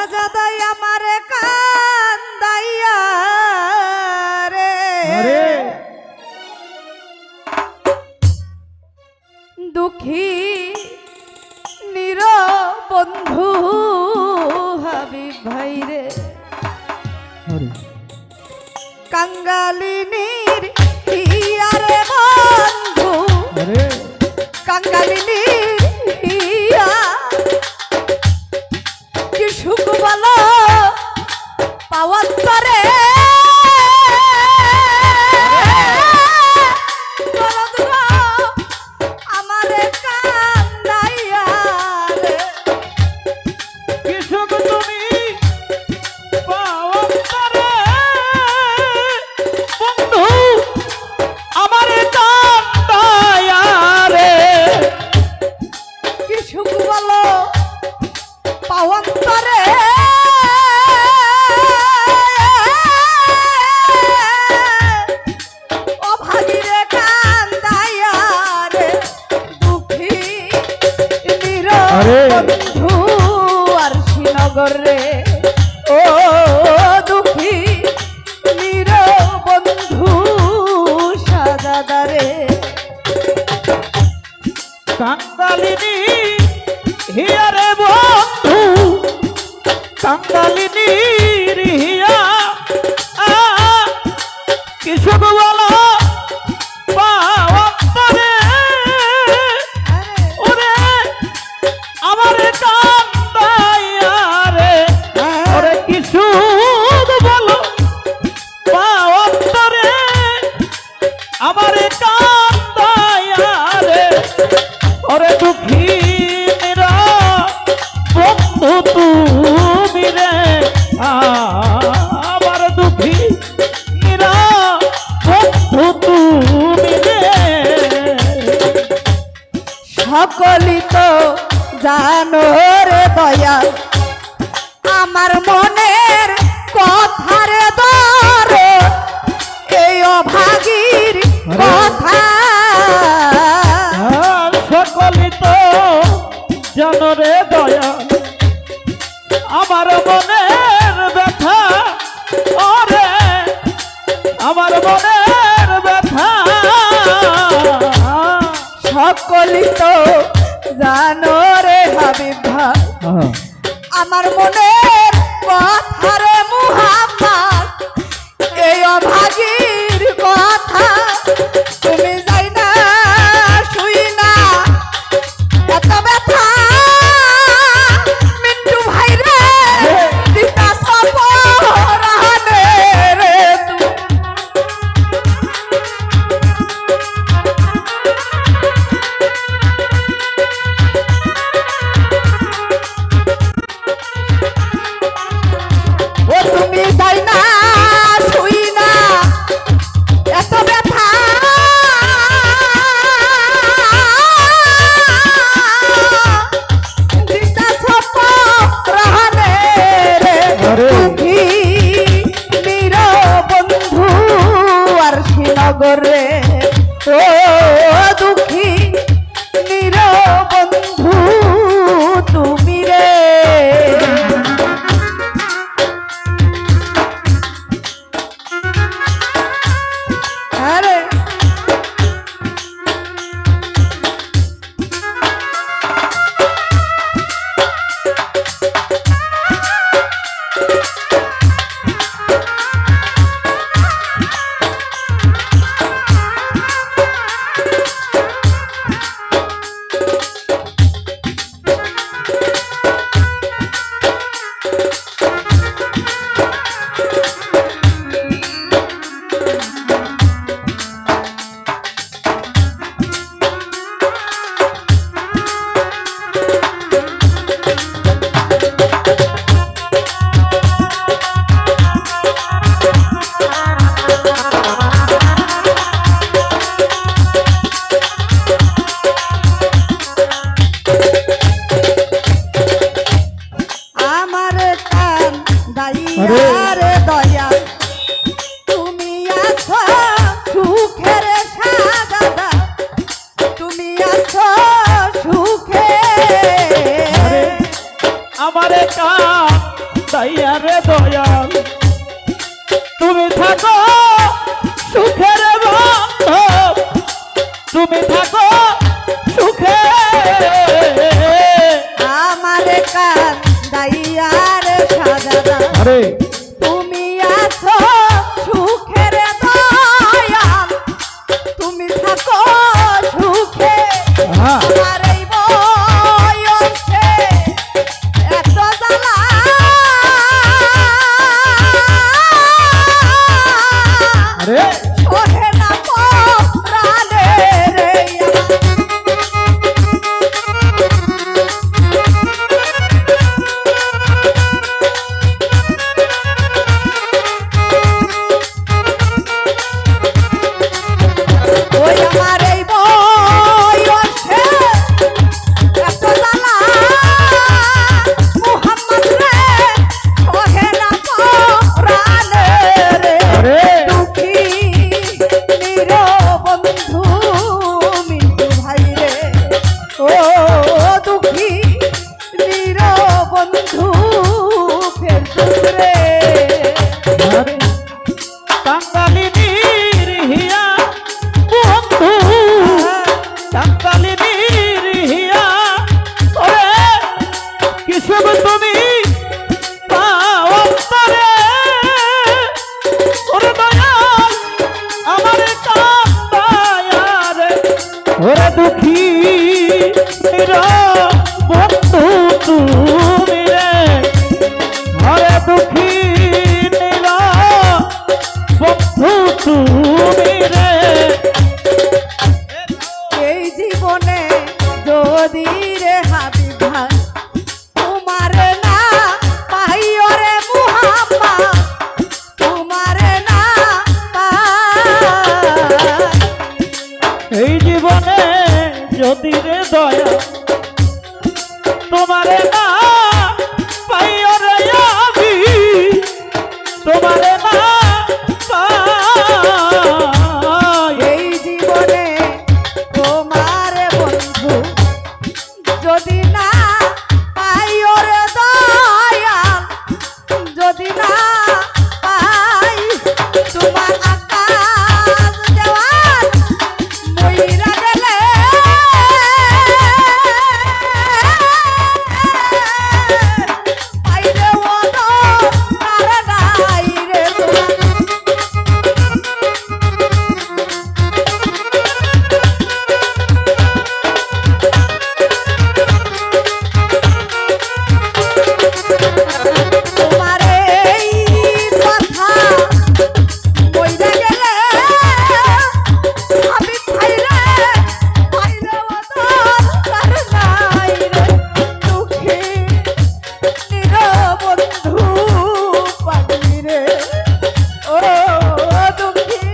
সাজাদাই আমারে কান্দাইয়া রে দুঃখী নির বন্ধু হাবিব ভাই রে কাঙ্গালিনীর হিয়ারে বন্ধু কাঙ্গালিনীর হিয়া কি সুখ বলো পাওয়ার তরে বন্ধু আর শ্রীনগর রে ও দুঃখী নির বন্ধু সাজাদারে কাঙ্গালিনী হিয়ারে বন্ধু কাঙ্গালিনীর হিয়া কিছু বলো সকলি তো জানো রে দয়া আমার মনের কথা রে দর এই অভাগীর কথা সকলি তো জানো রে দয়া আমার মনের ব্যথা ওরে আমার মনের ব্যথা সকলি তো জানো রে হাবিব ভাই আমার মনের কথা রে মুহাম্মদ এই অভাগীর কথা তুমি যাই না শুই না এত ব্যথা মিন্টু ভাই রে দিতা সপরানে রে তুমি যাই না শুই না এত ব্যথা দিতা সপরানে রে দুঃখী নির বন্ধু আর শ্রীনগর রে ও দুঃখী নির বন্ধু তুমি রে আরে তুমি আছো সুখের দয়াল, তুমি থাকো সুখে। হ্যাঁ আমার এই বয়সে এত জ্বালা, আরে সহে না প্রাণে রে ওই আমার এই বয়সে এত জ্বালা, মুহাম্মদ রে সহে না প্রাণে রে। আরে দুঃখী নিরবন্ধু মিন্টু ভাই রে, ও দুঃখী নিরবন্ধু ফেরদৌস রে। আরে টাঙ্গালিনীর হিয়া বন্ধু, টাঙ্গালিনীর হিয়া ওরে কিসব তুমি পাও অন্তরে, ওরে দয়াল আমার কান্দায়ারে, ওরে দুঃখী বন্ধু তুমি রে, ওরে দুঃখী বন্ধু তুমি রে। এই জীবনে যদি রে হাবিব ভাই তোমার না পাই ওরে মুহাম্মদ, তোমার না পাই। এই জীবনে যদি রে দয়া তোমারে না পাই রে আমি, তোমারে না পাই। এই জীবনে তোমার বন্ধু যদি না পাই ওরে দয়াল, যদি না পাই তোমার আকাশ দেওয়াল মইরা গেলে পাইরে ওদর তারে নাই রে তোমার। তোমার এই কথা বইলা গেলে হাবিব ভাই রে পাইলে ওদর তারে নাই রে। দুঃখী নিরবন্ধু পাগলি রে, ও দুঃখী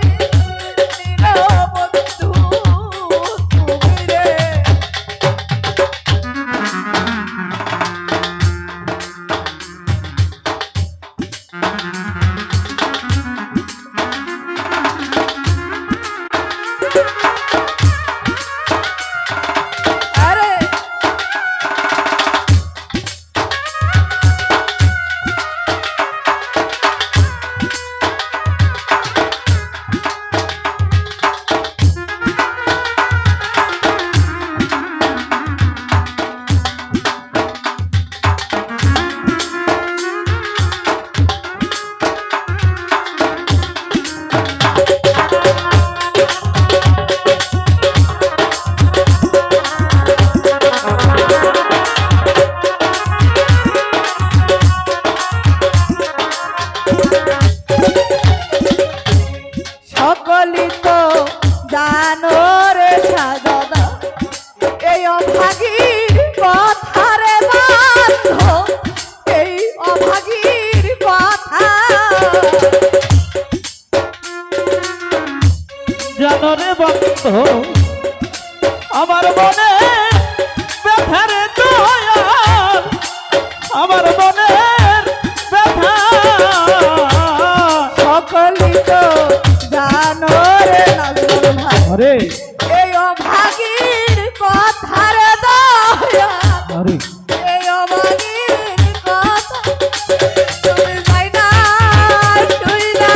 নিরবন্ধু তুমি রে। আরে সকলি তো জানো রে সাজদা, এই অভাগীর কথা রে বান্ধ, এই অভাগীর কথা। জানো রে বন্ধু আমার মনে ব্যথারে দয়াল, আমার মনের ব্যথা। সকলি তো জানো রে নজরুল ভাই, আরে এই অভাগীর কথা রে দয়া, আরে এই অভাগীর কথা। তুমি যাই না শুই না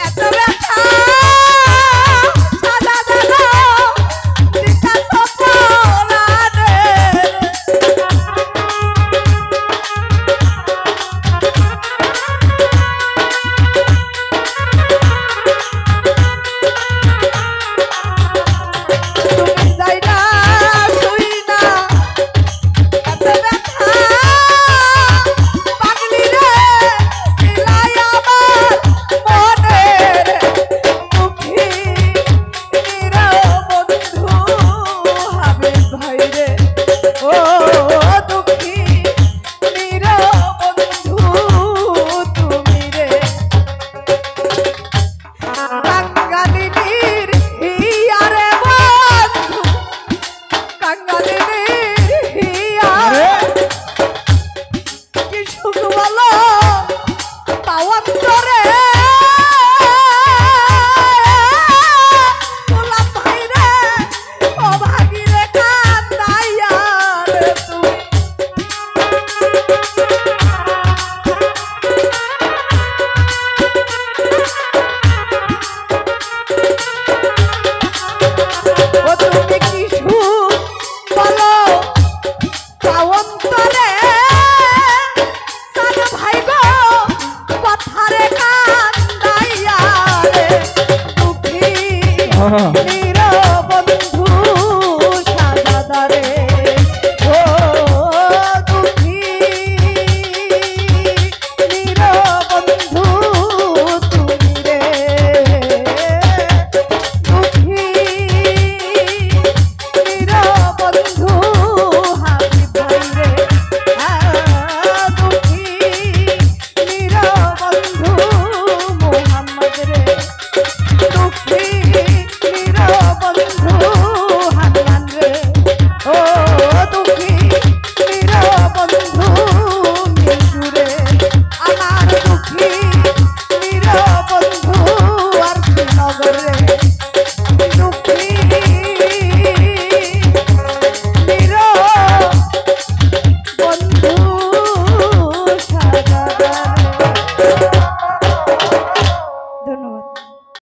এত ব্যথা সাজা দাদা দিতা সপনা রে। অন্তরে চান ভাই গো কথারে কান্দাইয়া রে দুঃখী